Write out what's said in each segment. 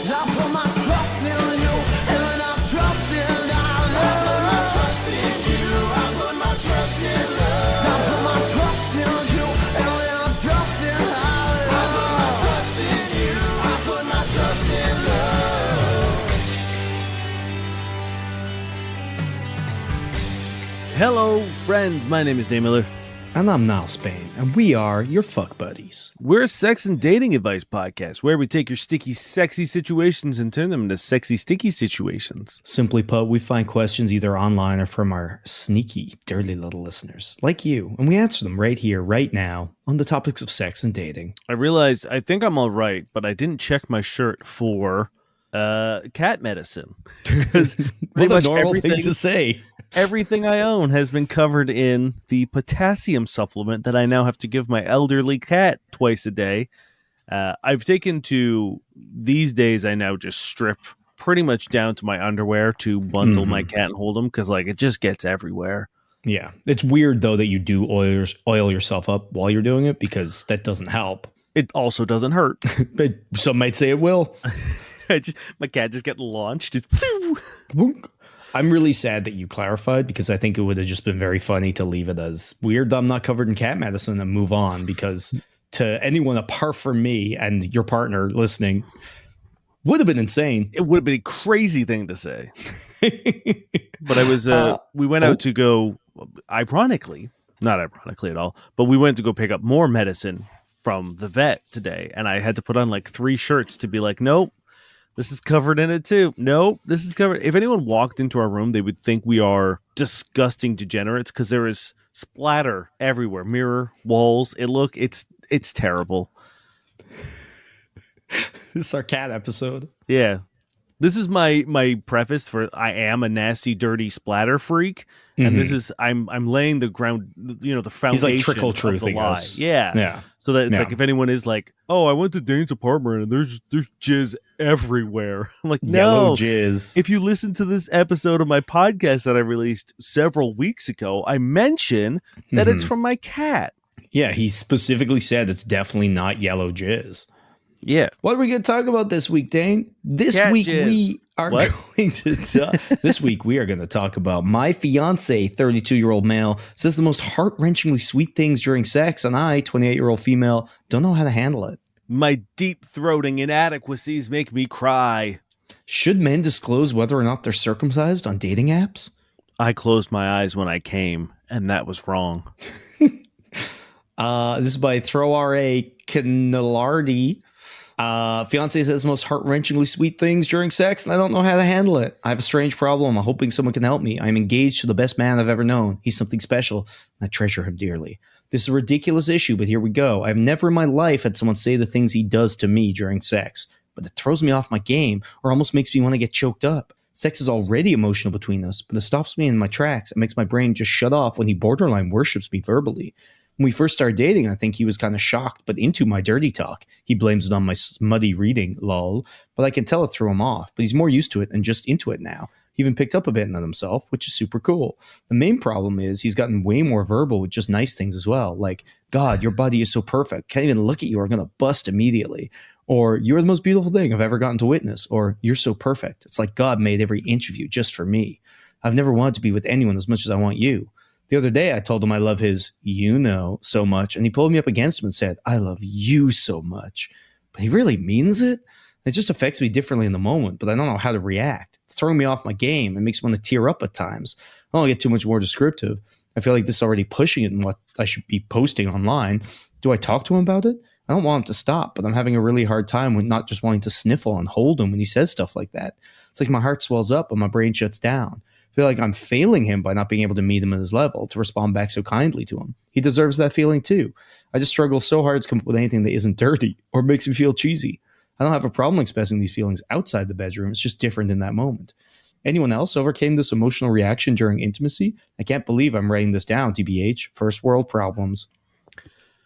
I put my trust in you, and I trust in our love. I put my trust in you, I put my trust in love. I put my trust in you, and I trust in our love. I put my trust in you, I put my trust in love. Hello, friends. My name is Dave Miller. And I'm Niall Spain, and we are your fuck buddies. We're a sex and dating advice podcast where we take your sticky, sexy situations and turn them into sexy, sticky situations. Simply put, we find questions either online or from our sneaky, dirty little listeners like you, and we answer them right here, right now, on the topics of sex and dating. I realized I think I'm all right, but I didn't check my shirt for cat medicine. Because What a normal thing to say. Everything I own has been covered in the potassium supplement that I now have to give my elderly cat twice a day. I've taken to these days, I now just strip pretty much down to my underwear to bundle my cat and hold him because like it just gets everywhere. Yeah. It's weird, though, that you do oil yourself up while you're doing it because that doesn't help. It also doesn't hurt. But some might say it will. My cat just get launched. I'm really sad that you clarified because I think it would have just been very funny to leave it as weird that I'm not covered in cat medicine and move on, because to anyone apart from me and your partner listening would have been insane. It would have been a crazy thing to say. But I was we went out to go, ironically, not ironically at all, but we went to go pick up more medicine from the vet today, and I had to put on like 3 shirts to be like, nope, this is covered in it too. Nope, this is covered. If anyone walked into our room, they would think we are disgusting degenerates because there is splatter everywhere. Mirror, walls. It's terrible. This is our cat episode. Yeah. This is my preface for I am a nasty, dirty splatter freak. And this is I'm laying the ground, the foundation. He's like trickle of truth, the I lie. guess. Yeah. So that it's like if anyone is like, oh, I went to Dane's apartment and there's jizz everywhere. I'm like, no. Yellow jizz. If you listen to this episode of my podcast that I released several weeks ago, I mention that it's from my cat. Yeah, he specifically said it's definitely not yellow jizz. Yeah. What are we going to talk about this week, Dane? This week we are going to talk. This week we are going to talk about my fiance, 32-year-old male, says the most heart-wrenchingly sweet things during sex, and I, 28-year-old female, don't know how to handle it. My deep-throating inadequacies make me cry. Should men disclose whether or not they're circumcised on dating apps? I closed my eyes when I came, and that was wrong. This is by Throw R.A. Canalardi. Fiance says most heart-wrenchingly sweet things during sex, and I don't know how to handle it. I have a strange problem. I'm hoping someone can help me. I'm engaged to the best man I've ever known. He's something special, and I treasure him dearly. This is a ridiculous issue, but here we go. I've never in my life had someone say the things he does to me during sex, but it throws me off my game or almost makes me want to get choked up. Sex is already emotional between us, but it stops me in my tracks. It makes my brain just shut off when he borderline worships me verbally. When we first started dating, I think he was kind of shocked, but into my dirty talk. He blames it on my smutty reading, lol. But I can tell it threw him off. But he's more used to it and just into it now. He even picked up a bit on himself, which is super cool. The main problem is he's gotten way more verbal with just nice things as well. Like, God, your body is so perfect. Can't even look at you. I'm going to bust immediately. Or, you're the most beautiful thing I've ever gotten to witness. Or, you're so perfect. It's like God made every inch of you just for me. I've never wanted to be with anyone as much as I want you. The other day, I told him I love his so much, and he pulled me up against him and said, I love you so much. But he really means it? It just affects me differently in the moment, but I don't know how to react. It's throwing me off my game. It makes me want to tear up at times. I don't want to get too much more descriptive. I feel like this is already pushing it in what I should be posting online. Do I talk to him about it? I don't want him to stop, but I'm having a really hard time with not just wanting to sniffle and hold him when he says stuff like that. It's like my heart swells up and my brain shuts down. I feel like I'm failing him by not being able to meet him at his level, to respond back so kindly to him. He deserves that feeling too. I just struggle so hard to come up with anything that isn't dirty or makes me feel cheesy. I don't have a problem expressing these feelings outside the bedroom. It's just different in that moment. Anyone else overcame this emotional reaction during intimacy? I can't believe I'm writing this down, TBH. First world problems.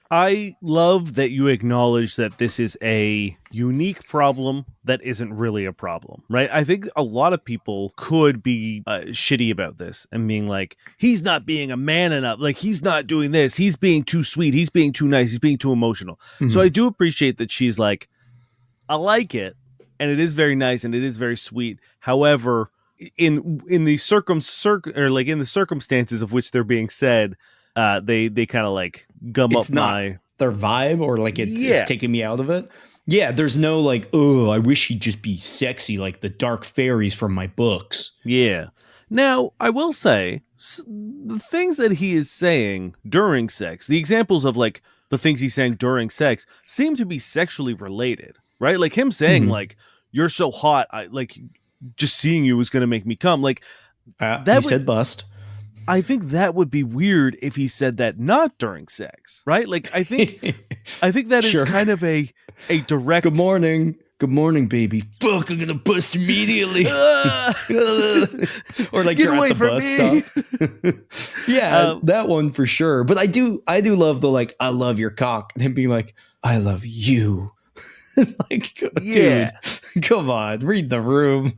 I love that you acknowledge that this is a unique problem that isn't really a problem, right? I think a lot of people could be shitty about this and being like, he's not being a man enough. Like, he's not doing this. He's being too sweet. He's being too nice. He's being too emotional. Mm-hmm. So I do appreciate that she's like, I like it, and it is very nice and it is very sweet. However, in the in the circumstances of which they're being said, they kind of like gum It's up not my their vibe, or like it's taking me out of it. Yeah, there's no like, oh, I wish he'd just be sexy like the dark fairies from my books. Yeah. Now, I will say the things that he is saying during sex, the examples of like the things he's saying during sex seem to be sexually related, right? Like him saying like, you're so hot, I like just seeing you is going to make me come. Like he said bust. I think that would be weird if he said that not during sex, right? Like I think that is kind of a direct Good morning, baby. Fuck, I'm gonna bust immediately. Or like get you're away at the from bus me. stop. Yeah, that one for sure. But I do love the like, I love your cock, and him being like, I love you. It's like, dude, come on, read the room.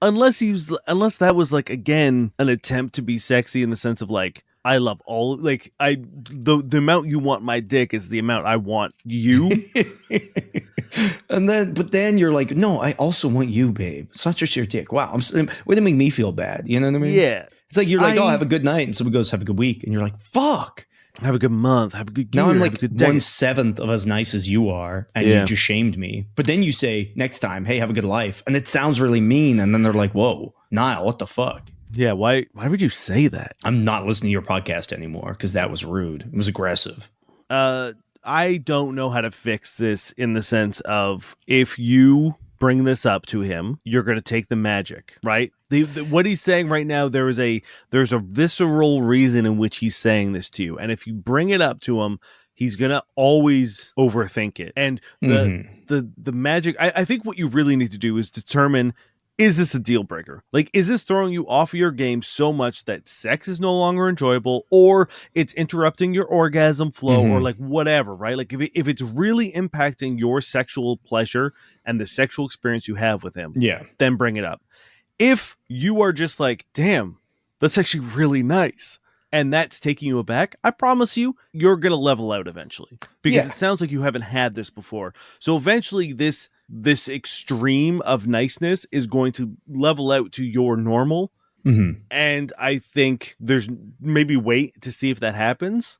Unless that was like again an attempt to be sexy in the sense of like, I love all, like the amount you want my dick is the amount I want you. But then you're like, no, I also want you, babe. It's not just your dick. Wow, way to make me feel bad. You know what I mean? Yeah. It's like you're like, oh, have a good night, and someone goes, have a good week, and you're like, fuck. Have a good month. Have a good year. Now I'm like have a good day. 1/7 of as nice as you are, and you just shamed me. But then you say next time, hey, have a good life, and it sounds really mean. And then they're like, whoa, Niall, what the fuck? Yeah, why would you say that? I'm not listening to your podcast anymore because that was rude. It was aggressive. I don't know how to fix this in the sense of if you bring this up to him, you're going to take the magic, right? What he's saying right now, there's a visceral reason in which he's saying this to you. And if you bring it up to him, he's going to always overthink it. And the magic, I think what you really need to do is determine, is this a deal breaker? Like, is this throwing you off your game so much that sex is no longer enjoyable, or it's interrupting your orgasm flow, or like whatever, right? Like if it's really impacting your sexual pleasure and the sexual experience you have with him, then bring it up. If you are just like, damn, that's actually really nice, and that's taking you aback, I promise you're going to level out eventually, because it sounds like you haven't had this before. So eventually this extreme of niceness is going to level out to your normal. And I think there's maybe wait to see if that happens.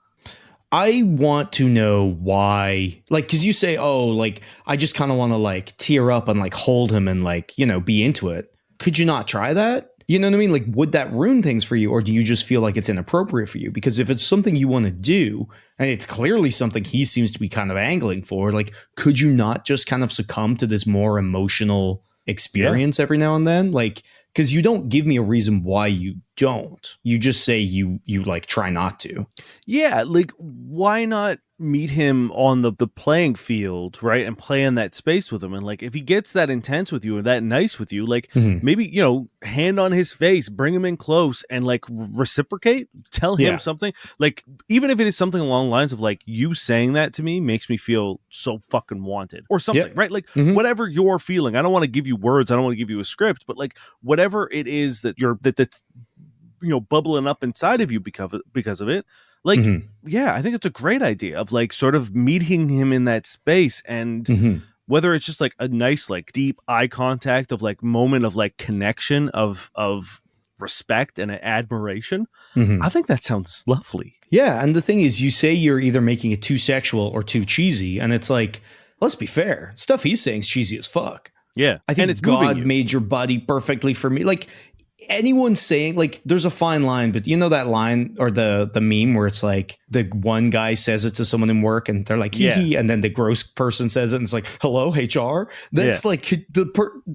I want to know why, like, because you say, oh, like, I just kind of want to like tear up and like hold him and like, you know, be into it. Could you not try that? You know what I mean? Like, would that ruin things for you? Or do you just feel like it's inappropriate for you? Because if it's something you want to do, and it's clearly something he seems to be kind of angling for, like, could you not just kind of succumb to this more emotional experience every now and then? Like, because you don't give me a reason why you don't. You just say you like try not to. Yeah, like, why not meet him on the playing field, right? And play in that space with him. And like, if he gets that intense with you or that nice with you, like maybe, you know, hand on his face, bring him in close and like reciprocate, tell him something. Like, even if it is something along the lines of like, you saying that to me makes me feel so fucking wanted or something, right? Like whatever you're feeling, I don't want to give you words. I don't want to give you a script, but like whatever it is that that's, you know, bubbling up inside of you because of it. Like, I think it's a great idea of like sort of meeting him in that space, and whether it's just like a nice, like deep eye contact of like moment of like connection of respect and admiration. I think that sounds lovely. Yeah. And the thing is, you say you're either making it too sexual or too cheesy. And it's like, let's be fair. Stuff he's saying is cheesy as fuck. Yeah. I think it's God made your body perfectly for me. Like, anyone saying, like, there's a fine line, but you know that line or the meme where it's like the one guy says it to someone in work and they're like, hee, and then the gross person says it and it's like, hello, HR. That's like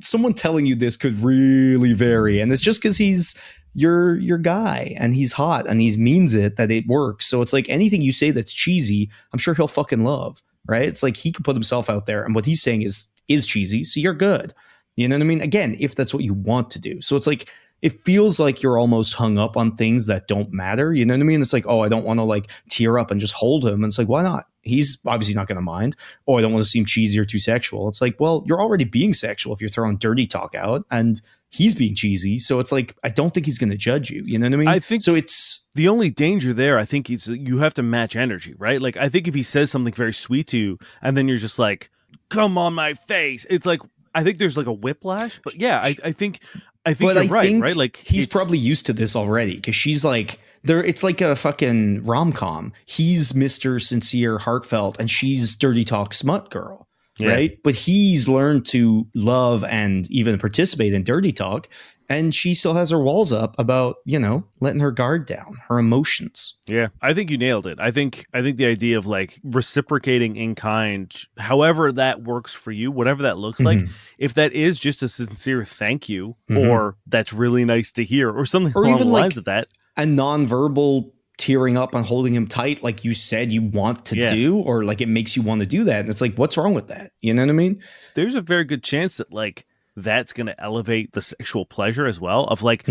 someone telling you this could really vary. And it's just because he's your guy and he's hot and he means it, that it works. So it's like anything you say that's cheesy, I'm sure he'll fucking love, right? It's like he could put himself out there and what he's saying is cheesy. So you're good. You know what I mean? Again, if that's what you want to do. So it's like, it feels like you're almost hung up on things that don't matter. You know what I mean? It's like, oh, I don't want to like tear up and just hold him. And it's like, why not? He's obviously not going to mind. Oh, I don't want to seem cheesy or too sexual. It's like, well, you're already being sexual if you're throwing dirty talk out and he's being cheesy. So it's like, I don't think he's going to judge you. You know what I mean? I think so. It's the only danger there. I think you have to match energy, right? Like, I think if he says something very sweet to you and then you're just like, come on my face, it's like, I think there's like a whiplash, but yeah, I think you're right, right? Like he's probably used to this already because she's like there. It's like a fucking rom-com. He's Mr. Sincere, heartfelt, and she's dirty talk smut girl, right? But he's learned to love and even participate in dirty talk. And she still has her walls up about, letting her guard down, her emotions. Yeah, I think you nailed it. I think the idea of like reciprocating in kind, however that works for you, whatever that looks like, if that is just a sincere thank you, or that's really nice to hear, or something or along even the lines of that. A nonverbal tearing up and holding him tight, like you said you want to do, or like it makes you want to do that. And it's like, what's wrong with that? You know what I mean? There's a very good chance that like, that's going to elevate the sexual pleasure as well of like,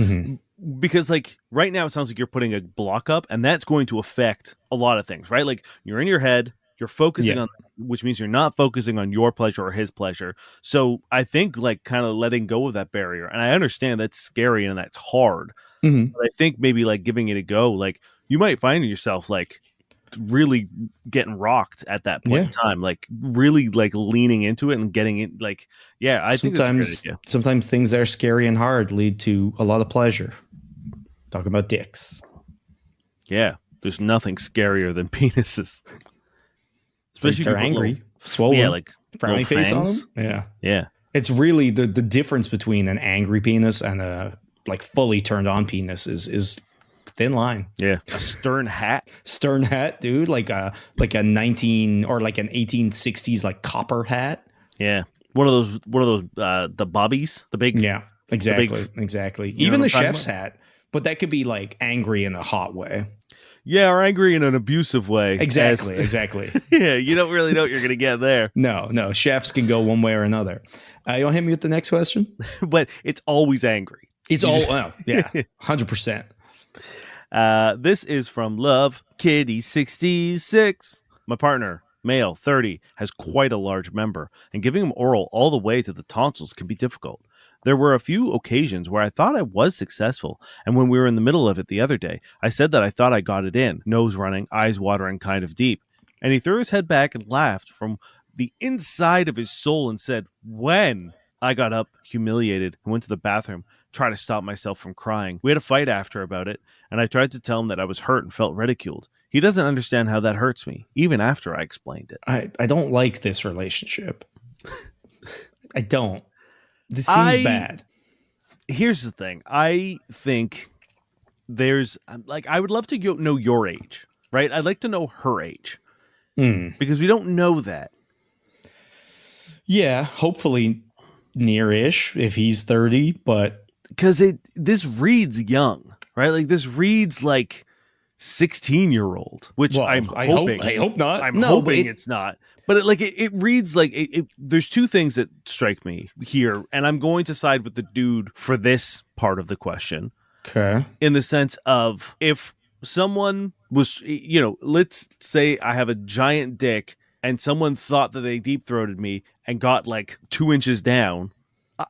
because like right now it sounds like you're putting a block up and that's going to affect a lot of things, right? Like you're in your head, you're focusing on, which means you're not focusing on your pleasure or his pleasure. So I think like kind of letting go of that barrier. And I understand that's scary and that's hard, but I think maybe like giving it a go, like you might find yourself like really getting rocked at that point in time, like really like leaning into it and getting it like, I think that's a good idea. Sometimes things that are scary and hard lead to a lot of pleasure. Talking about dicks. Yeah. There's nothing scarier than penises. Especially if they're angry, swollen. Yeah, like frowning face on them. Yeah. Yeah. It's really the difference between an angry penis and a like fully turned on penis is thin line. Yeah. A stern hat, dude. Like a 19 or like an 1860s like copper hat. Yeah. One of those the bobbies, the big. Yeah, exactly. Even the chef's hat, but that could be like angry in a hot way. Yeah, or angry in an abusive way. Exactly. Yeah, you don't really know what you're going to get there. No. Chefs can go one way or another. You want to hit me with the next question? But it's always angry. It's all, 100%. This is from Love Kitty 66. My partner, male, 30, has quite a large member, and giving him oral all the way to the tonsils can be difficult. There were a few occasions where I thought I was successful, and when we were in the middle of it the other day, I said that I thought I got it in, nose running, eyes watering kind of deep, and he threw his head back and laughed from the inside of his soul and said, "When?" I got up, humiliated, and went to the bathroom, try to stop myself from crying. We had a fight after about it, and I tried to tell him that I was hurt and felt ridiculed. He doesn't understand how that hurts me, even after I explained it. I don't like this relationship. I don't. This seems bad. Here's the thing. I think there's like, I would love to know your age, right? I'd like to know her age because we don't know that. Yeah, hopefully near-ish if he's 30, but because this reads young, right? Like this reads like 16-year-old, which I'm hoping. I hope not. I'm hoping it's not. But it reads like there's two things that strike me here, and I'm going to side with the dude for this part of the question. Okay. In the sense of if someone was, let's say I have a giant dick and someone thought that they deep throated me and got like 2 inches down.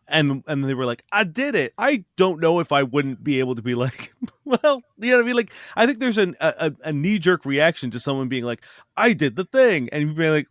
And they were like, I did it. I don't know if I wouldn't be able to be like, well, you know what I mean? Like, I think there's a knee-jerk reaction to someone being like, I did the thing. And you'd be like,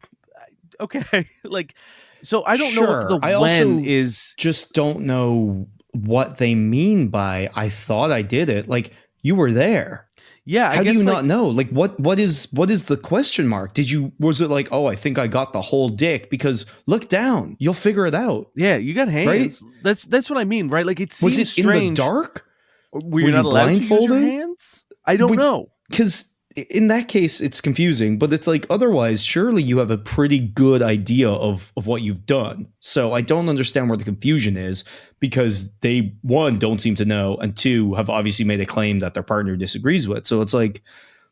okay. Like, so I don't know if the I when is... just don't know what they mean by, I thought I did it. Like, you were there. Yeah, how do you not know? Like, what is the question mark? Was it like, oh, I think I got the whole dick? Because look down, you'll figure it out. Yeah, you got hands. Right? That's what I mean, right? Like it seems strange. In the dark? Were you not allowed to use your hands? I don't know. Because in that case, it's confusing. But it's like otherwise, surely you have a pretty good idea of what you've done. So I don't understand where the confusion is because they, one, don't seem to know, and two, have obviously made a claim that their partner disagrees with. So it's like,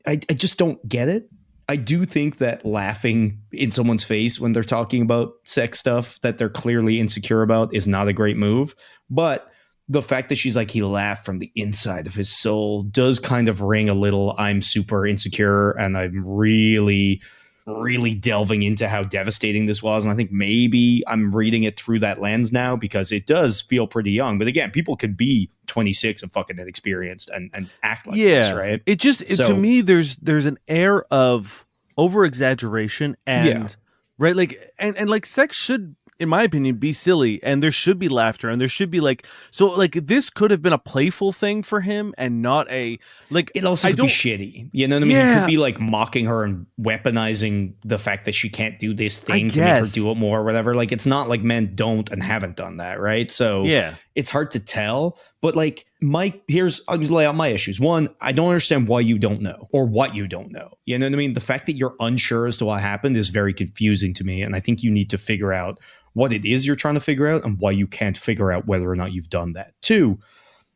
I just don't get it. I do think that laughing in someone's face when they're talking about sex stuff that they're clearly insecure about is not a great move. But the fact that she's like, he laughed from the inside of his soul does kind of ring a little, I'm super insecure and I'm really, really delving into how devastating this was. And I think maybe I'm reading it through that lens now because it does feel pretty young. But again, people can be 26 and fucking inexperienced and act like this, right? To me, there's an air of over exaggeration and right. Like, and like sex should in my opinion, be silly, and there should be laughter, and there should be like, so like this could have been a playful thing for him and not a like. It also could be shitty. You know what I mean? He could be like mocking her and weaponizing the fact that she can't do this thing to make her do it more or whatever. Like, it's not like men don't and haven't done that, right? So it's hard to tell. But like, Mike, I'll just lay out my issues. One, I don't understand why you don't know or what you don't know. You know what I mean? The fact that you're unsure as to what happened is very confusing to me. And I think you need to figure out what it is you're trying to figure out and why you can't figure out whether or not you've done that. Two,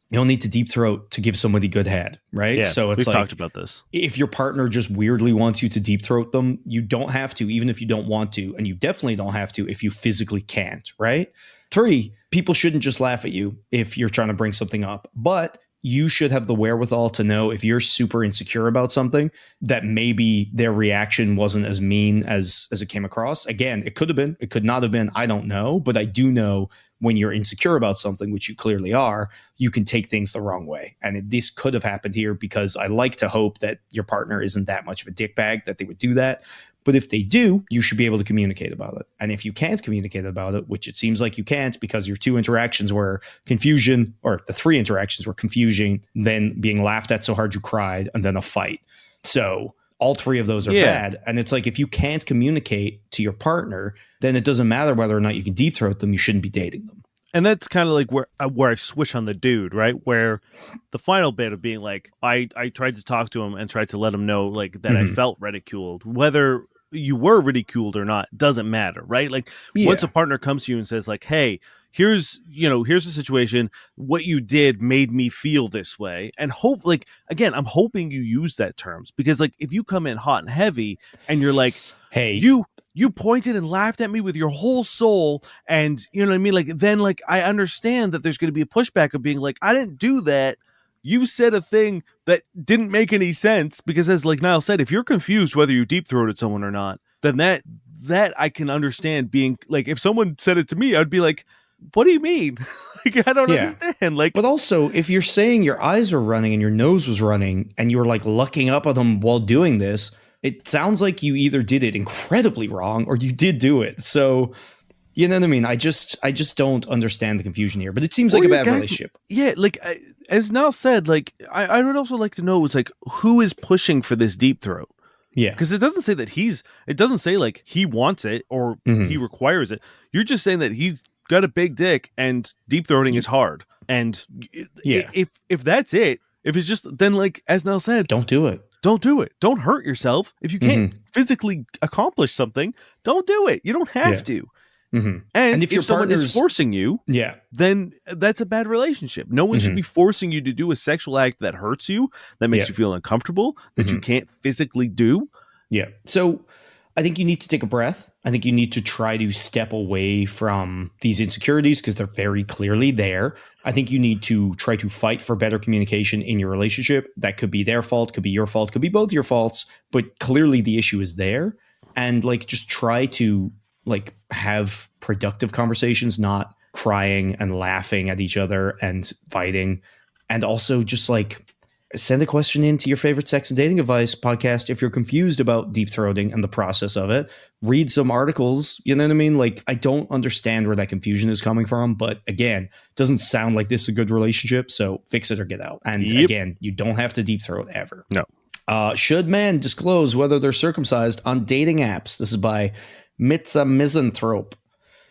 you don't need to deep throat to give somebody good head, right? Yeah, so it's we've like, talked about this. If your partner just weirdly wants you to deep throat them, you don't have to, even if you don't want to. And you definitely don't have to if you physically can't, right? Three, people shouldn't just laugh at you if you're trying to bring something up, but you should have the wherewithal to know if you're super insecure about something that maybe their reaction wasn't as mean as it came across. Again, it could have been, it could not have been. I don't know, but I do know when you're insecure about something, which you clearly are, you can take things the wrong way. And this could have happened here because I like to hope that your partner isn't that much of a dickbag that they would do that. But if they do, you should be able to communicate about it. And if you can't communicate about it, which it seems like you can't because your two interactions were confusion, or the three interactions were confusion, then being laughed at so hard you cried, and then a fight. So all three of those are bad. And it's like, if you can't communicate to your partner, then it doesn't matter whether or not you can deep throat them. You shouldn't be dating them. And that's kind of like where I switch on the dude, right? Where the final bit of being like, I tried to talk to him and tried to let him know like that I felt ridiculed, whether you were ridiculed or not, doesn't matter, right? Like once a partner comes to you and says like, hey, here's the situation, what you did made me feel this way, and hope, like, again, I'm hoping you use that terms, because like if you come in hot and heavy and you're like, hey, you pointed and laughed at me with your whole soul, and you know what I mean, like, then like I understand that there's going to be a pushback of being like, I didn't do that. You said a thing that didn't make any sense, because as like Niall said, if you're confused whether you deep throated someone or not, then that I can understand being like, if someone said it to me, I'd be like, what do you mean? Like, I don't understand. Like, but also if you're saying your eyes were running and your nose was running and you were like looking up at them while doing this, it sounds like you either did it incredibly wrong or you did do it. So, you know what I mean? I just don't understand the confusion here, but it seems like a bad relationship. Yeah. Like, as Niall said, like, I would also like to know is like, who is pushing for this deep throat? Yeah. Because it doesn't say that it doesn't say like he wants it or he requires it. You're just saying that he's got a big dick and deep throating is hard. And if that's it, if it's just, then like, as Niall said, don't do it. Don't do it. Don't hurt yourself. If you can't physically accomplish something, don't do it. You don't have to. And if someone is forcing you, then that's a bad relationship. No one should be forcing you to do a sexual act that hurts you, that makes you feel uncomfortable, that you can't physically do. Yeah. So I think you need to take a breath. I think you need to try to step away from these insecurities because they're very clearly there. I think you need to try to fight for better communication in your relationship. That could be their fault, could be your fault, could be both your faults, but clearly the issue is there. And like, just try to like have productive conversations, not crying and laughing at each other and fighting. And also just like send a question into your favorite sex and dating advice podcast if you're confused about deep throating and the process of it. Read some articles, you know what I mean? Like, I don't understand where that confusion is coming from, but again, it doesn't sound like this is a good relationship, so fix it or get out. And again, you don't have to deep throat ever. No. Should men disclose whether they're circumcised on dating apps? This is by Mitza Misanthrope.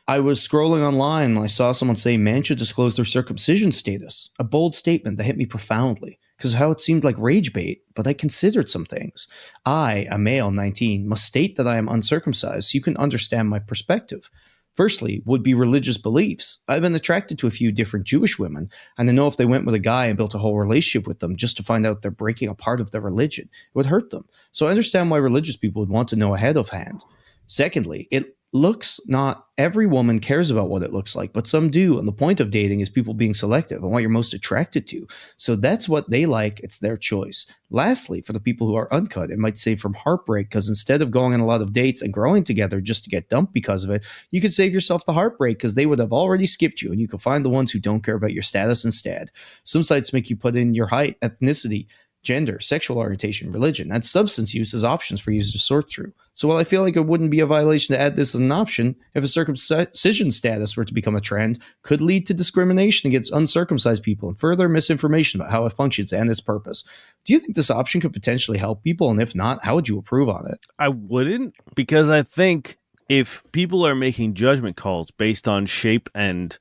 I was scrolling online and I saw someone say men should disclose their circumcision status. A bold statement that hit me profoundly because of how it seemed like rage bait, but I considered some things. I, a male 19, must state that I am uncircumcised so you can understand my perspective. Firstly, would be religious beliefs. I've been attracted to a few different Jewish women, and I know if they went with a guy and built a whole relationship with them just to find out they're breaking a part of their religion, it would hurt them. So I understand why religious people would want to know ahead of hand. Secondly, it looks, not every woman cares about what it looks like, but some do. And the point of dating is people being selective and what you're most attracted to. So that's what they like. It's their choice. Lastly, for the people who are uncut, it might save from heartbreak because instead of going on a lot of dates and growing together just to get dumped because of it, you could save yourself the heartbreak because they would have already skipped you and you can find the ones who don't care about your status instead. Some sites make you put in your height, ethnicity, gender, sexual orientation, religion, and substance use as options for users to sort through. So while I feel like it wouldn't be a violation to add this as an option, if a circumcision status were to become a trend, could lead to discrimination against uncircumcised people and further misinformation about how it functions and its purpose. Do you think this option could potentially help people? And if not, how would you approve on it? I wouldn't, because I think if people are making judgment calls based on shape and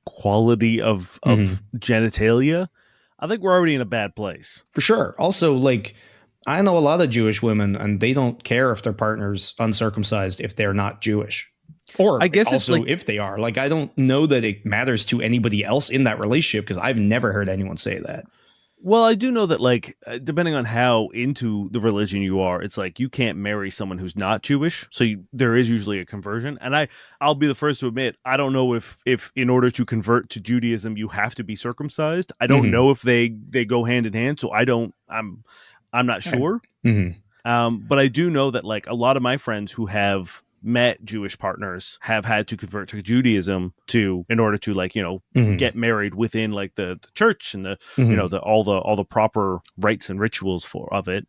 quality of genitalia, I think we're already in a bad place. For sure. Also, like, I know a lot of Jewish women, and they don't care if their partner's uncircumcised if they're not Jewish. Or I guess also it's like, if they are. Like, I don't know that it matters to anybody else in that relationship, because I've never heard anyone say that. well, I do know that, like, depending on how into the religion you are, it's like you can't marry someone who's not Jewish. So there is usually a conversion. And I'll be the first to admit, I don't know if in order to convert to Judaism, you have to be circumcised. I don't know if they go hand in hand. So I'm not sure. But I do know that, like, a lot of my friends who have met Jewish partners have had to convert to Judaism in order to, like, get married within, like, the church and the all the proper rites and rituals of it.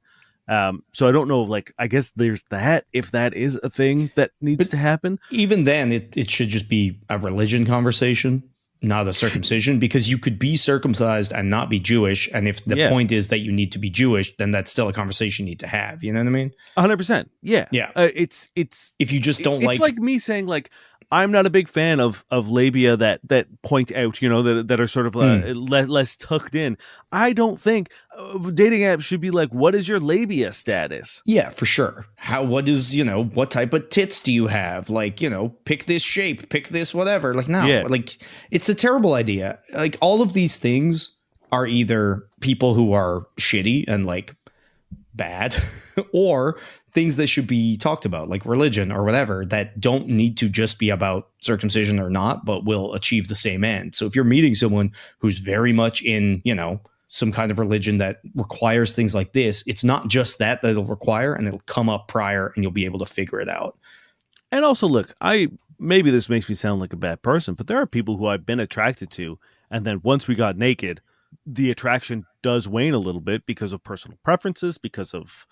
So I don't know, like, I guess there's that, if that is a thing that needs to happen. Even then, it should just be a religion conversation, not a circumcision, because you could be circumcised and not be Jewish. And if the point is that you need to be Jewish, then that's still a conversation you need to have. You know what I mean? 100%. Yeah. Yeah. It's if you just don't it's like me saying, like, I'm not a big fan of labia that point out, that are sort of less tucked in. I don't think dating apps should be like, what is your labia status? Yeah, for sure. What type of tits do you have? Like, pick this shape, pick this whatever. Like, no, like, it's a terrible idea. Like, all of these things are either people who are shitty and, like, bad, or things that should be talked about, like religion or whatever, that don't need to just be about circumcision or not, but will achieve the same end. So if you're meeting someone who's very much in, some kind of religion that requires things like this, it's not just that it'll require, and it'll come up prior, and you'll be able to figure it out. And also, look, maybe this makes me sound like a bad person, but there are people who I've been attracted to, and then once we got naked, the attraction does wane a little bit because of personal preferences, because of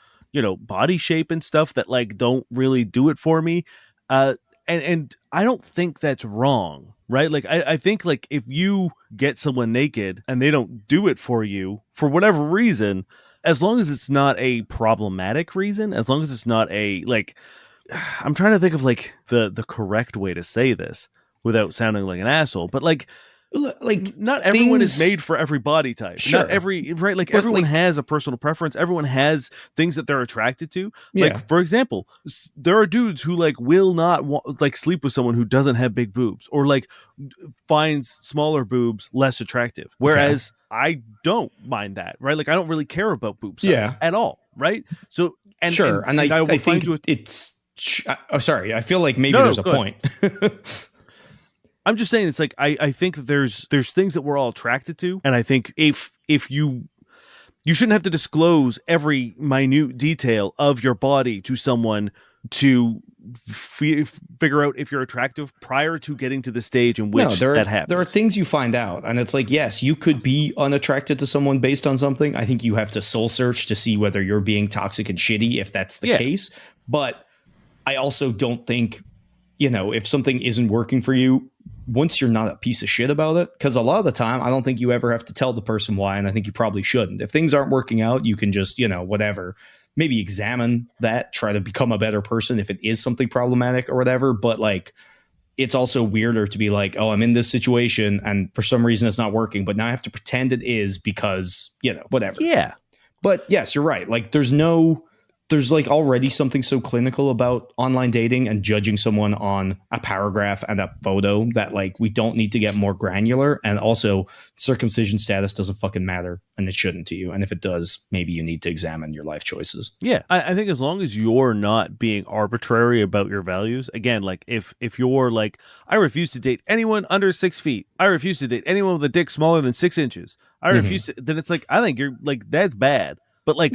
body shape and stuff that, like, don't really do it for me. And I don't think that's wrong, right? Like, I think, like, if you get someone naked and they don't do it for you for whatever reason, as long as it's not a problematic reason, as long as it's not a, like, I'm trying to think of, like, the correct way to say this without sounding like an asshole, but, like, not everyone is made for every body type. Sure. Not right? Like, but everyone has a personal preference. Everyone has things that they're attracted to. Yeah. Like, for example, there are dudes who, like, will not sleep with someone who doesn't have big boobs, or, like, finds smaller boobs less attractive. Whereas I don't mind that, right? Like, I don't really care about boob size at all, right? So, and I think it's. Oh, sorry. I feel like maybe there's a point. I'm just saying, it's like, I think that there's things that we're all attracted to, and I think if you shouldn't have to disclose every minute detail of your body to someone to figure out if you're attractive prior to getting to the stage in which that happens. There are things you find out, and it's like, yes, you could be unattracted to someone based on something. I think you have to soul search to see whether you're being toxic and shitty if that's the case. But I also don't think, if something isn't working for you, once you're not a piece of shit about it, because a lot of the time, I don't think you ever have to tell the person why, and I think you probably shouldn't. If things aren't working out, you can just, whatever, maybe examine that, try to become a better person if it is something problematic or whatever. But, like, it's also weirder to be like, oh, I'm in this situation, and for some reason it's not working, but now I have to pretend it is because, whatever. Yeah. But yes, you're right. Like, there's like already something so clinical about online dating and judging someone on a paragraph and a photo that, like, we don't need to get more granular. And also, circumcision status doesn't fucking matter, and it shouldn't to you. And if it does, maybe you need to examine your life choices. Yeah, I think as long as you're not being arbitrary about your values, again, like, if you're like, I refuse to date anyone under 6 feet, I refuse to date anyone with a dick smaller than 6 inches, I refuse to, then it's like, I think you're like, that's bad. But, like,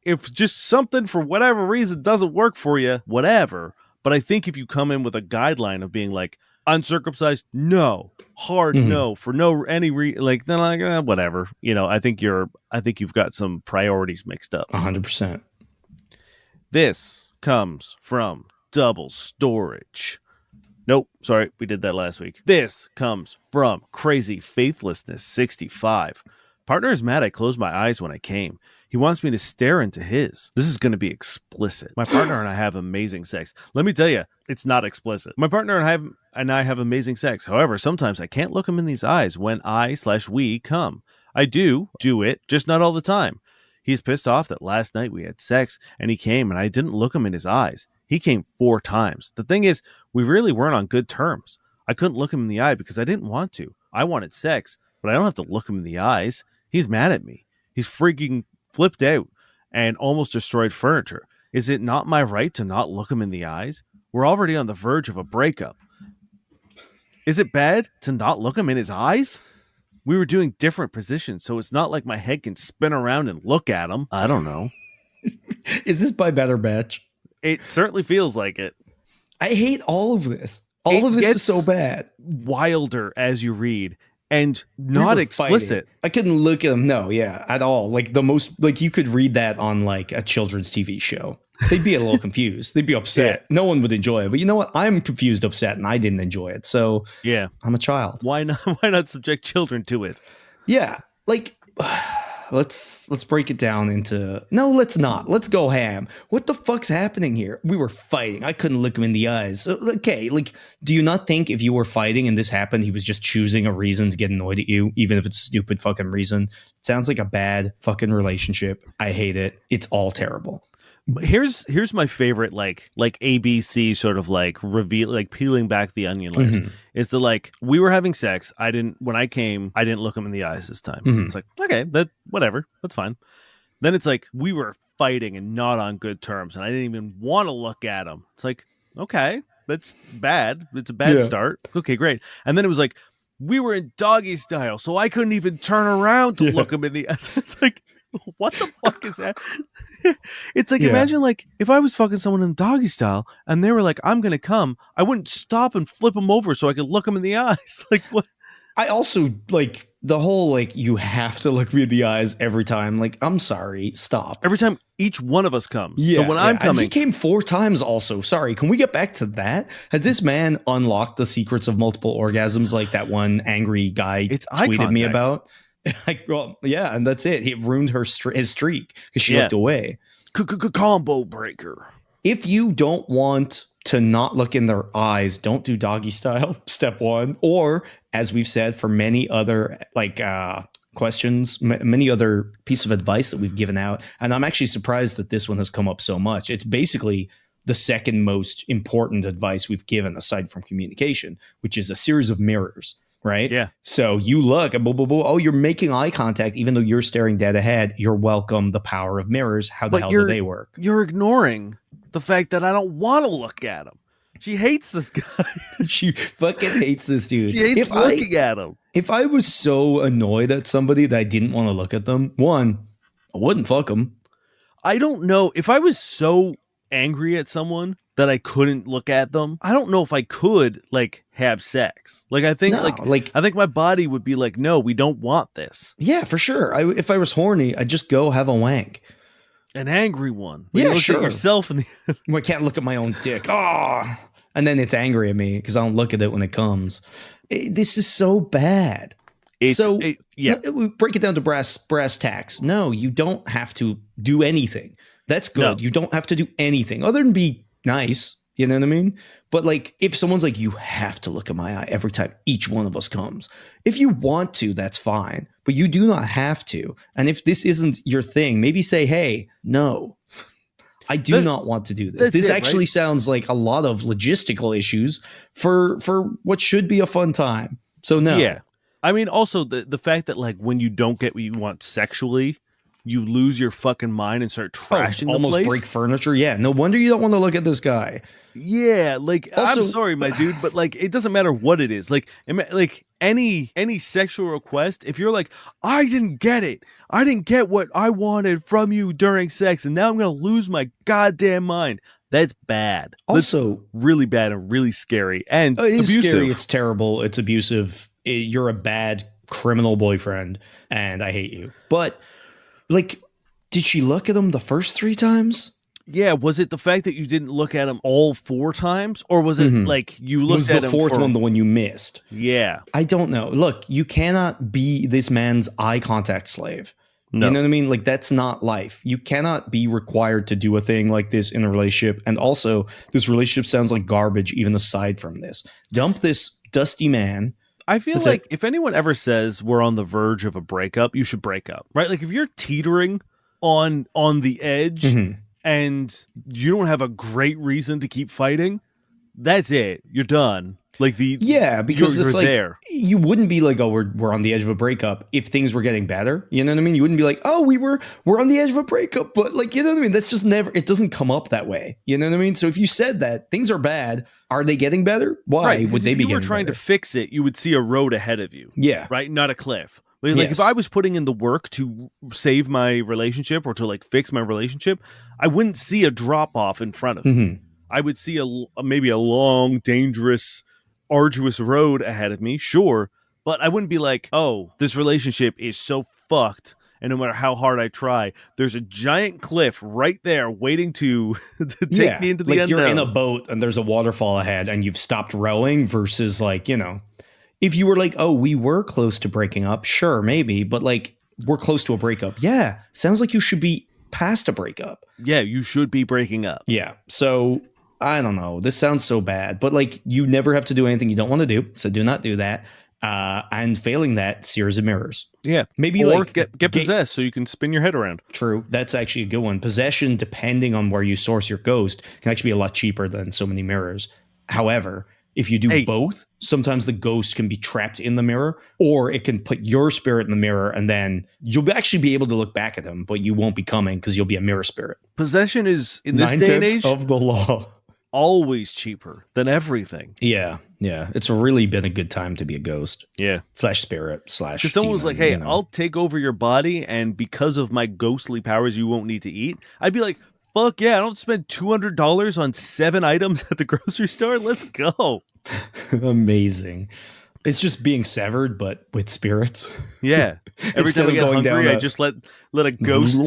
if just something for whatever reason doesn't work for you, whatever. But I think if you come in with a guideline of being like, Uncircumcised? No. Hard no for no any like then like whatever. I think you've got some priorities mixed up. 100%. This comes from Double Storage. Nope, sorry, we did that last week. This comes from Crazy Faithlessness 65. Partner is mad I closed my eyes when I came. He wants me to stare into his. This is going to be explicit. My partner and I have amazing sex. Let me tell you, it's not explicit. My partner and I have amazing sex. However, sometimes I can't look him in these eyes when we come. I do it, just not all the time. He's pissed off that last night we had sex and he came and I didn't look him in his eyes. He came 4 times. The thing is, we really weren't on good terms. I couldn't look him in the eye because I didn't want to. I wanted sex, but I don't have to look him in the eyes. He's mad at me. He's freaking flipped out and almost destroyed furniture. Is it not my right to not look him in the eyes? We're already on the verge of a breakup. Is it bad to not look him in his eyes? We were doing different positions, so it's not like my head can spin around and look at him. I don't know. Is this by Better Batch? It certainly feels like it. I hate all of this. All of this is so bad. Wilder as you read. And not explicit. Fighting. I couldn't look at them. No, yeah, at all. Like the most, like you could read that on like a children's TV show. They'd be a little confused. They'd be upset. Yeah. No one would enjoy it. But you know what? I'm confused, upset, and I didn't enjoy it. So yeah, I'm a child. Why not? Why not subject children to it? Yeah, like let's break it down into. No, let's not. Let's go ham. What the fuck's happening here? We were fighting. I couldn't look him in the eyes. Okay, like, do you not think if you were fighting and this happened, he was just choosing a reason to get annoyed at you, even if it's a stupid fucking reason? It sounds like a bad fucking relationship. I hate it. It's all terrible. Here's my favorite like ABC sort of like reveal, like peeling back the onion layers. Is the like, we were having sex. When I came, I didn't look him in the eyes this time. It's like, okay, whatever, that's fine. Then it's like, we were fighting and not on good terms, and I didn't even want to look at him. It's like, okay, that's bad. It's a bad start. Okay, great. And then it was like, we were in doggy style, so I couldn't even turn around to look him in the eyes. It's like, what the fuck is that? It's like, imagine like if I was fucking someone in doggy style and they were like, I'm gonna come, I wouldn't stop and flip them over so I could look them in the eyes. Like, what? I also like the whole like, you have to look me in the eyes every time. Like, I'm sorry, stop. Every time each one of us comes. So when I'm coming, and he came 4 times also. Sorry, can we get back to that? Has this man unlocked the secrets of multiple orgasms like that one angry guy tweeted me about? Well, yeah, and that's it. He ruined his streak because she looked away. Combo breaker. If you don't want to not look in their eyes, don't do doggy style. Step 1. Or, as we've said, for many other questions, many other piece of advice that we've given out, and I'm actually surprised that this one has come up so much. It's basically the second most important advice we've given aside from communication, which is a series of mirrors. Right? Yeah. So you look at oh, you're making eye contact even though you're staring dead ahead. You're welcome. The power of mirrors. How the hell do they work? You're ignoring the fact that I don't want to look at him. She hates this guy. She fucking hates this dude. She hates looking at him. If I was so annoyed at somebody that I didn't want to look at them, one, I wouldn't fuck them. I don't know. If I was so angry at someone that I couldn't look at them, I don't know if I could like have sex. Like I think I think my body would be like, no, we don't want this. Yeah, for sure. If I was horny, I'd just go have a wank. An angry one. Yeah, look sure. at yourself in the I can't look at my own dick. Oh, and then it's angry at me because I don't look at it when it comes. This is so bad. We break it down to brass tacks. No, you don't have to do anything. That's good. No. You don't have to do anything other than be nice, you know what I mean? But like, if someone's like, you have to look at my eye every time each one of us comes, if you want to, that's fine, but you do not have to. And if this isn't your thing, maybe say, hey, no, I do not want to do this. This actually sounds like a lot of logistical issues for what should be a fun time. So no. Yeah. I mean, also the fact that like when you don't get what you want sexually, you lose your fucking mind and start trashing the place. Almost break furniture. Yeah, no wonder you don't want to look at this guy. Yeah, like also, I'm sorry, my dude, but like it doesn't matter what it is. Like any sexual request, if you're like, I didn't get it. I didn't get what I wanted from you during sex, and now I'm gonna lose my goddamn mind. That's bad. Also, That's really bad and really scary and it's abusive. scary. It's terrible. It's abusive. You're a bad criminal boyfriend, and I hate you. But like, did she look at him the first 3 times? Yeah, was it the fact that you didn't look at him all 4 times, or was it like you looked at him? Was the fourth one the one you missed? Yeah, I don't know. Look, you cannot be this man's eye contact slave. No. You know what I mean? Like, that's not life. You cannot be required to do a thing like this in a relationship. And also, this relationship sounds like garbage, even aside from this. Dump this dusty man. I feel like if anyone ever says we're on the verge of a breakup, you should break up, right? Like if you're teetering on the edge and you don't have a great reason to keep fighting, that's it. You're done. Like because you're it's like there. You wouldn't be like, oh, we're on the edge of a breakup if things were getting better. You know what I mean? You wouldn't be like, oh, we're on the edge of a breakup, but like, you know what I mean? That's just never. It doesn't come up that way. You know what I mean? So if you said that things are bad, are they getting better? Why would they be getting better? If you were trying to fix it, you would see a road ahead of you. Yeah, right, not a cliff. Like if I was putting in the work to save my relationship or to like fix my relationship, I wouldn't see a drop off in front of me. I would see maybe a long, dangerous, arduous road ahead of me, sure, but I wouldn't be like, oh, this relationship is so fucked, and no matter how hard I try, there's a giant cliff right there waiting to take me into the unknown. You're in a boat and there's a waterfall ahead and you've stopped rowing versus like, you know, if you were like, oh, we were close to breaking up, sure, maybe, but like we're close to a breakup. Yeah, sounds like you should be past a breakup. Yeah, you should be breaking up. Yeah, so I don't know. This sounds so bad, but like you never have to do anything you don't want to do. So do not do that. And failing that, series of mirrors. Yeah. Maybe or like get possessed so you can spin your head around. True. That's actually a good one. Possession, depending on where you source your ghost, can actually be a lot cheaper than so many mirrors. However, if you do both, sometimes the ghost can be trapped in the mirror, or it can put your spirit in the mirror, and then you'll actually be able to look back at him, but you won't be coming because you'll be a mirror spirit. Possession is, in this day and age, of the law, always cheaper than everything. Yeah. It's really been a good time to be a ghost. Yeah. / spirit / Because someone was like, hey, I'll take over your body, and because of my ghostly powers, you won't need to eat. I'd be like, fuck yeah, I don't spend $200 on 7 items at the grocery store. Let's go. Amazing. It's just being severed, but with spirits. Yeah. Every time I get hungry, I just let a ghost.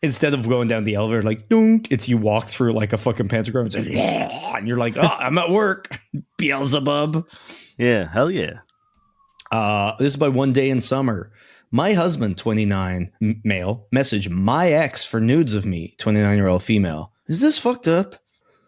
Instead of going down the elevator like dunk, it's you walk through like a fucking pentagram and you're like, oh, I'm at work. Beelzebub. Yeah, hell yeah. This is by One Day in Summer. My husband, 29, male, messaged my ex for nudes of me, 29-year-old female. Is this fucked up?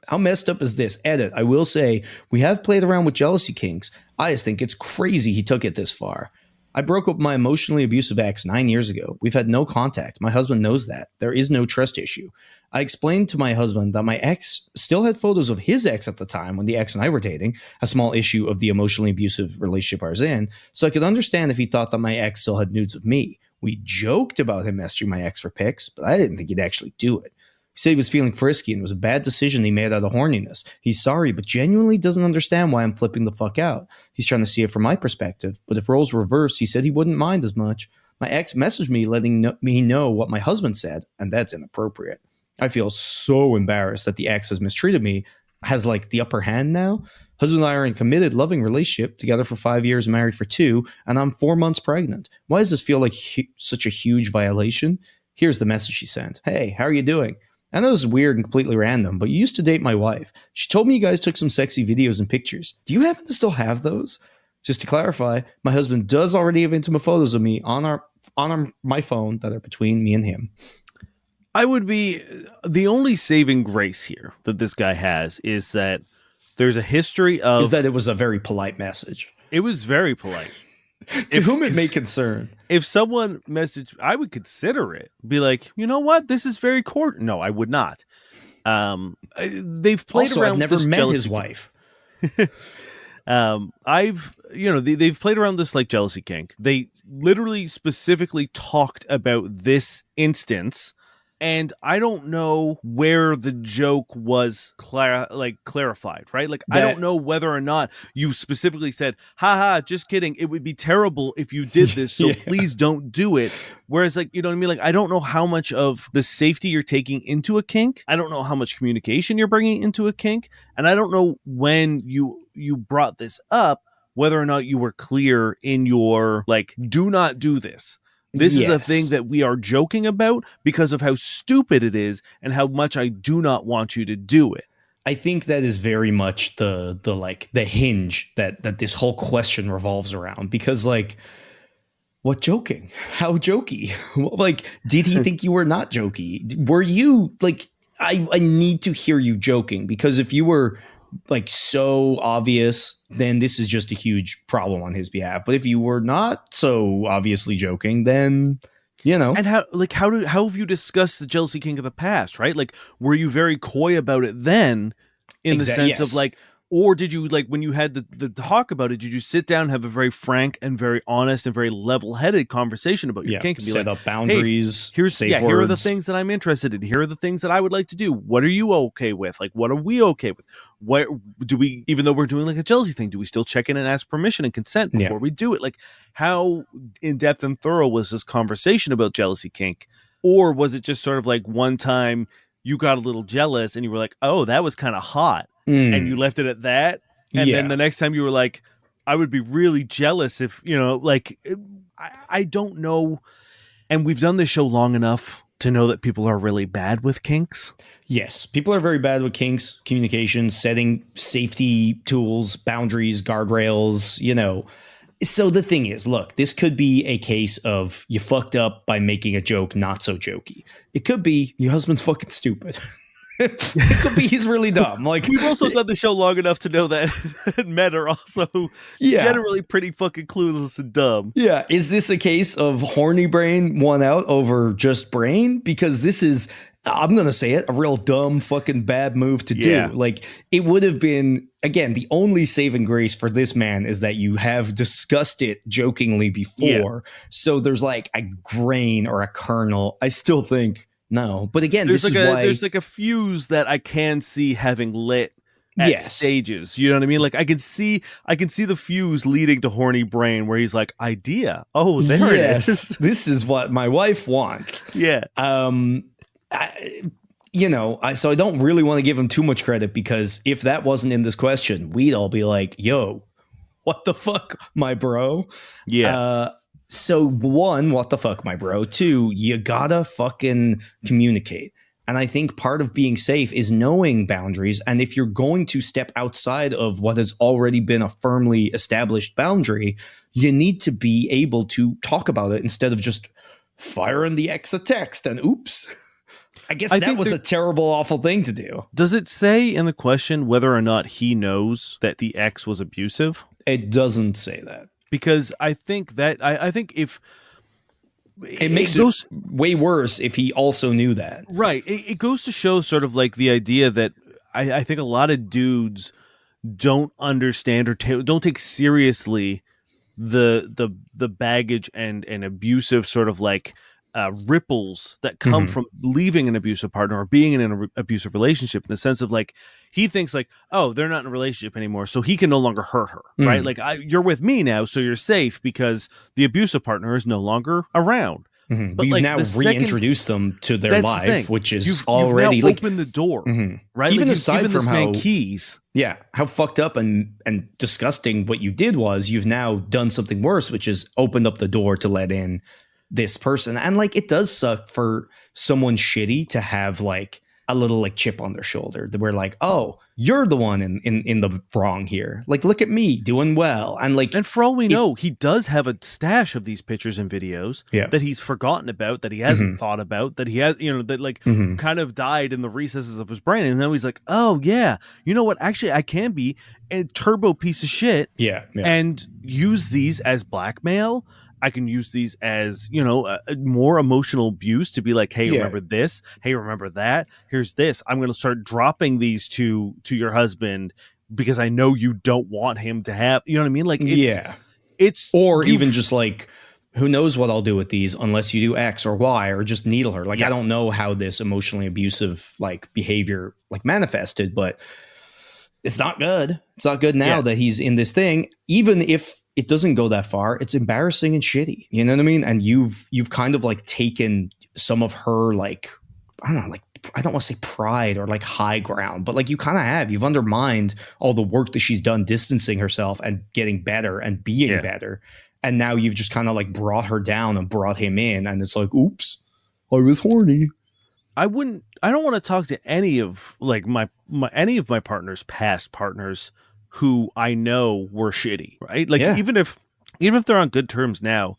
How messed up is this? Edit. I will say, we have played around with jealousy kinks. I just think it's crazy he took it this far. I broke up with my emotionally abusive ex 9 years ago. We've had no contact. My husband knows that. There is no trust issue. I explained to my husband that my ex still had photos of his ex at the time when the ex and I were dating, a small issue of the emotionally abusive relationship I was in, so I could understand if he thought that my ex still had nudes of me. We joked about him messaging my ex for pics, but I didn't think he'd actually do it. He said he was feeling frisky and it was a bad decision he made out of horniness. He's sorry, but genuinely doesn't understand why I'm flipping the fuck out. He's trying to see it from my perspective, but if roles reversed, he said he wouldn't mind as much. My ex messaged me letting me know what my husband said, and that's inappropriate. I feel so embarrassed that the ex has mistreated me, has like the upper hand now. Husband and I are in a committed, loving relationship, together for 5 years, married for 2, and I'm 4 months pregnant. Why does this feel like such a huge violation? Here's the message she sent. Hey, how are you doing? I know this is weird and completely random, but you used to date my wife. She told me you guys took some sexy videos and pictures. Do you happen to still have those? Just to clarify, my husband does already have intimate photos of me on my phone that are between me and him. I would be the only saving grace here that this guy has is that there's a history of... Is that it was a very polite message. It was very polite. To whom it may concern. If someone messaged, I would consider it. Be like, you know what? This is very court. No, I would not. They've played also, around I've never with this met jealousy. his wife. They've played around this like jealousy kink. They literally specifically talked about this instance And I don't know where the joke was clarified, right? Like, I don't know whether or not you specifically said, haha, just kidding. It would be terrible if you did this, so please don't do it. Whereas, like, you know what I mean? Like, I don't know how much of the safety you're taking into a kink. I don't know how much communication you're bringing into a kink. And I don't know when you brought this up, whether or not you were clear in your, like, do not do this. This is a thing that we are joking about because of how stupid it is and how much I do not want you to do it. I think that is very much the hinge that this whole question revolves around, because, like, what joking? How jokey? Like, did he think you were not jokey? Were you, like, I need to hear you joking, because if you were, like, so obvious, then this is just a huge problem on his behalf. But if you were not so obviously joking, then, you know. And how have you discussed the jealousy kink of the past, right? Like, were you very coy about it then, in the sense of, like, or did you, like, when you had the talk about it, did you sit down and have a very frank and very honest and very level-headed conversation about your kink and be set like, up boundaries, hey, here are the words. things that I'm interested in. Here are the things that I would like to do. What are you okay with? Like, what are we okay with? What do we, even though we're doing, like, a jealousy thing, do we still check in and ask permission and consent before we do it? Like, how in-depth and thorough was this conversation about jealousy kink? Or was it just sort of like one time you got a little jealous and you were like, oh, that was kind of hot. And you left it at that. And then the next time you were like, I would be really jealous if, you know, like, I don't know. And we've done this show long enough to know that people are really bad with kinks. Yes, people are very bad with kinks, communication, setting safety tools, boundaries, guardrails, you know. So the thing is, look, this could be a case of you fucked up by making a joke not so jokey. It could be your husband's fucking stupid. It could be he's really dumb. Like, we've also done the show long enough to know that men are also generally pretty fucking clueless and dumb. Yeah. Is this a case of horny brain won out over just brain? Because this is, I'm going to say it, a real dumb fucking bad move to do. Like, it would have been, again, the only saving grace for this man is that you have discussed it jokingly before. So there's like a grain or a kernel. I still think, no, but again, there's this like is why there's like a fuse that I can see having lit at stages. You know what I mean? Like, I can see the fuse leading to horny brain where he's like, idea. Oh, there it is. This is what my wife wants. Yeah. So I don't really want to give him too much credit, because if that wasn't in this question, we'd all be like, yo, what the fuck, my bro? Yeah. So one, what the fuck, my bro? Two, you gotta fucking communicate. And I think part of being safe is knowing boundaries. And if you're going to step outside of what has already been a firmly established boundary, you need to be able to talk about it instead of just firing the ex a text and oops. I guess that was a terrible, awful thing to do. Does it say in the question whether or not he knows that the ex was abusive? It doesn't say that. Because I think that I think if it makes it way worse if he also knew that. Right. It goes to show sort of like the idea that I think a lot of dudes don't understand or don't take seriously the baggage and abusive sort of like ripples that come from leaving an abusive partner or being in an abusive relationship, in the sense of like, he thinks like, oh, they're not in a relationship anymore, so he can no longer hurt her, right? Like, you're with me now, so you're safe because the abusive partner is no longer around. But you've now reintroduced them to their life, which is already you've now opened the door, right? Even like, aside from how keys, how fucked up and disgusting what you did was, you've now done something worse, which is opened up the door to let in this person. And like, it does suck for someone shitty to have like a little like chip on their shoulder. We're like, oh, you're the one in the wrong here. Like, look at me doing well. And like, and for all we know, he does have a stash of these pictures and videos that he's forgotten about, that he hasn't thought about, that he has, that like kind of died in the recesses of his brain. And now he's like, oh yeah, you know what? Actually, I can be a turbo piece of shit. And use these as blackmail. I can use these as, more emotional abuse to be like, hey, remember this? Hey, remember that? Here's this. I'm going to start dropping these to your husband because I know you don't want him to have, you know what I mean? Like, it's or even just like, who knows what I'll do with these unless you do X or Y or just needle her. Like, I don't know how this emotionally abusive like behavior like manifested, but it's not good. It's not good now that he's in this thing. Even if it doesn't go that far, it's embarrassing and shitty. You know what I mean? And you've kind of like taken some of her like, I don't know, like, I don't want to say pride or like high ground, but like you kind of have. You've undermined all the work that she's done distancing herself and getting better and being better. And now you've just kind of like brought her down and brought him in. And it's like, oops, I was horny. I don't want to talk to any of like my any of my partners, past partners who I know were shitty, right? Like even if they're on good terms now,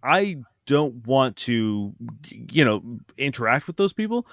I don't want to, interact with those people.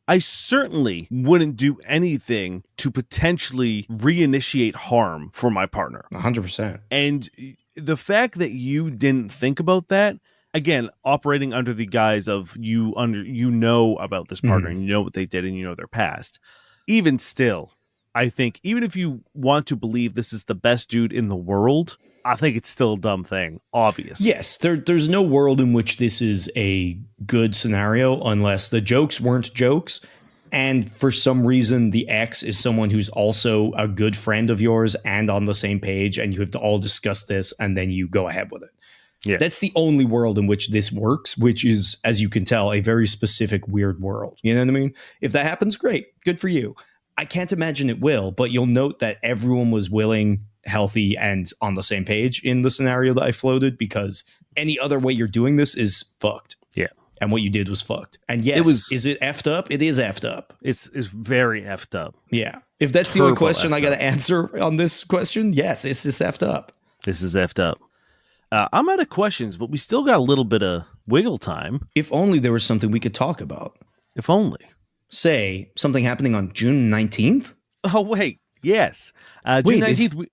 I certainly wouldn't do anything to potentially reinitiate harm for my partner. 100%. And the fact that you didn't think about that, again, operating under the guise of you know about this partner and you know what they did and you know their past. Even still, I think even if you want to believe this is the best dude in the world, I think it's still a dumb thing, obviously. Yes, there's no world in which this is a good scenario unless the jokes weren't jokes. And for some reason, the ex is someone who's also a good friend of yours and on the same page. And you have to all discuss this and then you go ahead with it. Yeah. That's the only world in which this works, which is, as you can tell, a very specific, weird world. You know what I mean? If that happens, great. Good for you. I can't imagine it will, but you'll note that everyone was willing, healthy, and on the same page in the scenario that I floated, because any other way you're doing this is fucked. Yeah. And what you did was fucked. And yes, is it effed up? It is effed up. It's very effed up. Yeah. If that's the only question I got to answer on this question, yes, it's effed up. This is effed up. I'm out of questions, but we still got a little bit of wiggle time. If only there was something we could talk about. If only. Say, something happening on June 19th? Oh, wait. Yes. June 19th.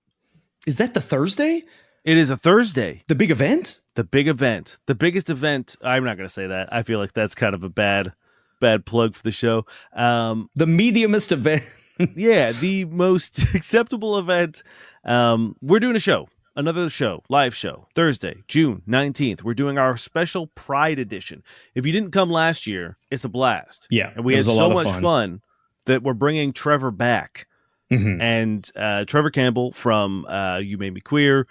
Is that the Thursday? It is a Thursday. The big event? The big event. The biggest event. I'm not going to say that. I feel like that's kind of a bad plug for the show. The mediumest event. Yeah, the most acceptable event. We're doing a show. Another show, live show, Thursday, June 19th. We're doing our special Pride edition. If you didn't come last year, it's a blast. Yeah. And we had so much fun that we're bringing Trevor back. Mm-hmm. And Trevor Campbell from You Made Me Queer,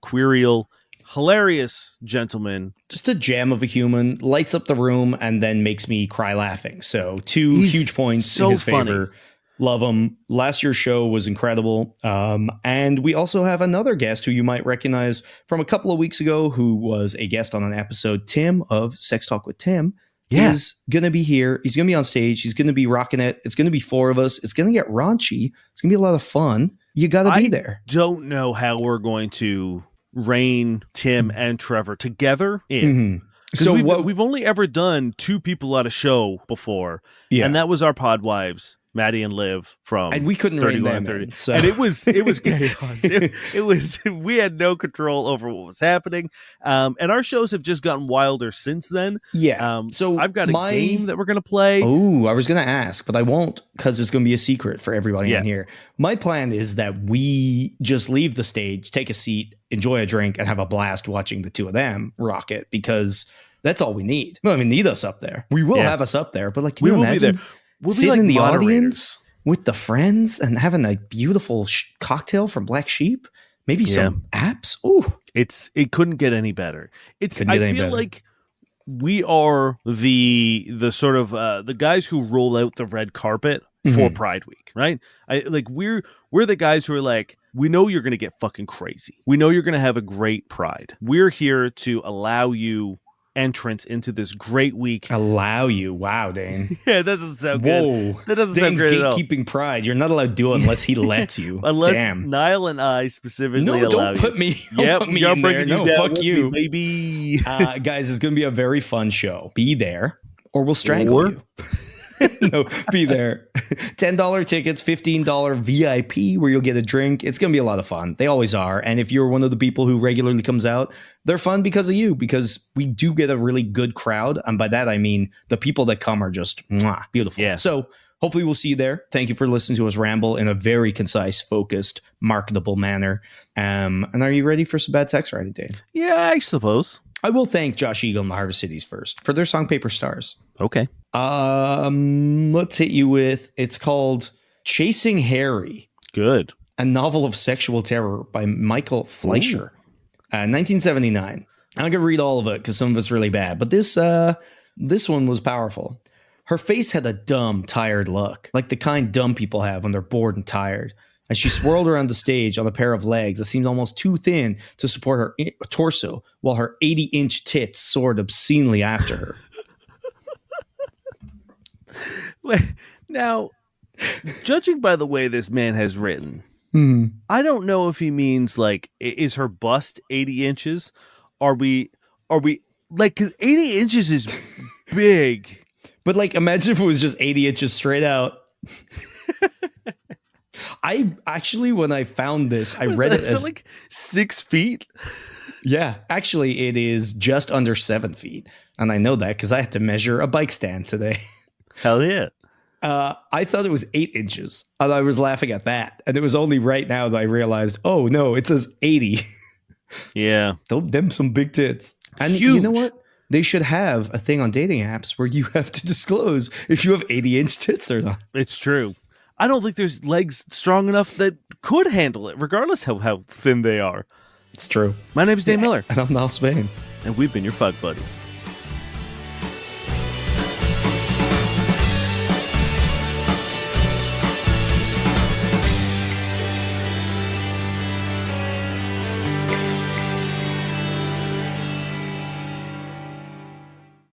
Queerial, hilarious gentleman. Just a gem of a human, lights up the room and then makes me cry laughing. So He's huge points in his favor. Funny. Love him. Last year's show was incredible. And we also have another guest who you might recognize from a couple of weeks ago, who was a guest on an episode. Tim of Sex Talk with Tim is going to be here. He's going to be on stage. He's going to be rocking it. It's going to be four of us. It's going to get raunchy. It's going to be a lot of fun. You got to be there. Don't know how we're going to rein Tim and Trevor together in. Mm-hmm. So we've only ever done two people at a show before. Yeah. And that was our pod wives, Maddie and Liv from, and we couldn't rein them in, so. And it was chaos. it was, we had no control over what was happening. And our shows have just gotten wilder since then. Yeah. So I've got a game that we're going to play. Oh, I was going to ask, but I won't, because it's going to be a secret for everybody in here. My plan is that we just leave the stage, take a seat, enjoy a drink, and have a blast watching the two of them rock it, because that's all we need. We don't even need us up there. We will have us up there, but like, can you imagine? We'll sitting in the audience with the friends and having a beautiful cocktail from Black Sheep, maybe some apps. Ooh, it couldn't get any better. I feel like we are the sort of the guys who roll out the red carpet for Pride Week, right? We're the guys who are like, we know you're going to get fucking crazy. We know you're going to have a great Pride. We're here to allow you entrance into this great week. Allow you. Wow, Dane. Yeah, that doesn't sound good. That doesn't sound great at all. Gatekeeping Pride. You're not allowed to do it unless he lets you. Unless Niall and I specifically allow you. Don't put me in there. No, fuck you. Baby. Guys, it's going to be a very fun show. Be there or we'll strangle you. No, be there. $10 tickets, $15 VIP where you'll get a drink. It's going to be a lot of fun. They always are. And if you're one of the people who regularly comes out, they're fun because of you, because we do get a really good crowd. And by that, I mean the people that come are just beautiful. Yeah. So hopefully we'll see you there. Thank you for listening to us ramble in a very concise, focused, marketable manner. And are you ready for some bad sex writing, Dane? Yeah, I suppose. I will thank Josh Eagle and the Harvest Cities first for their song Paper Stars. Okay. Let's hit you with, it's called Chasing Harry, Good. a novel of sexual terror by Michael Fleischer. 1979. I'm going to read all of it because some of it's really bad, but this one was powerful. Her face had a dumb, tired look, like the kind dumb people have when they're bored and tired. As she swirled around the stage on a pair of legs that seemed almost too thin to support her torso, while her 80-inch tits soared obscenely after her. Now, judging by the way this man has written, I don't know if he means like, is her bust 80 inches? Are we like, because 80 inches is big. But like, imagine if it was just 80 inches straight out. I actually, when I found this, I read it as like 6 feet. Yeah, actually, it is just under 7 feet. And I know that because I had to measure a bike stand today. Hell yeah. I thought it was 8 inches. And I was laughing at that. And it was only right now that I realized, oh, no, it says 80. Yeah. Them some big tits. And Huge. You know what? They should have a thing on dating apps where you have to disclose if you have 80-inch tits or not. It's true. I don't think there's legs strong enough that could handle it, regardless of how thin they are. It's true. My name's Dave Miller. And I'm Niall Spain. And we've been your Fuck Buddies.